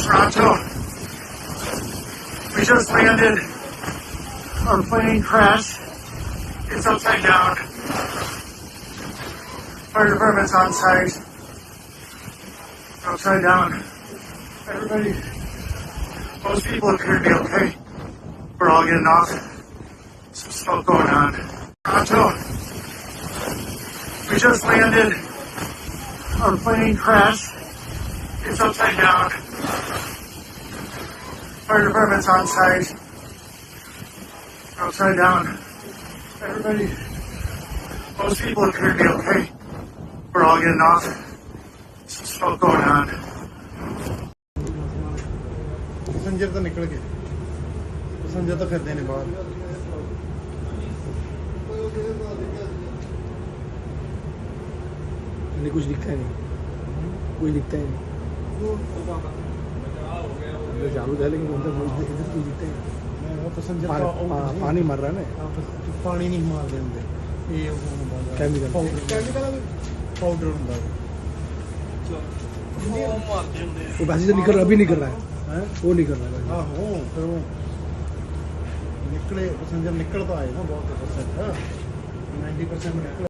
Toronto. We just landed. Our plane crashed. It's upside down. Fire department's on site. Upside down. Everybody, most people appear to be okay. We're all getting off. Some smoke going on. Toronto. We just landed. Our plane crashed. It's upside down. Fire department's on site. Upside down. Everybody, most people appear to be okay. We're all getting off. Some smoke going on. Passenger तो निकल गए, passenger तो फिरते नहीं बाहर। नहीं कुछ दिखता है नहीं, कुछ दिखता है नहीं। चालू था लेकिन इधर इधर कुछ दिखता है नहीं। पैसेंजर पानी मर रहा है ना, पानी नहीं मार देंगे ये केमिकल पाउडर होता है वो पैसेंजर निकल रहा, अभी निकल रहा है, वो निकल रहा है। हाँ हो फिर वो निकले पैसेंजर निकल तो आए ना बहुत 90% निकले।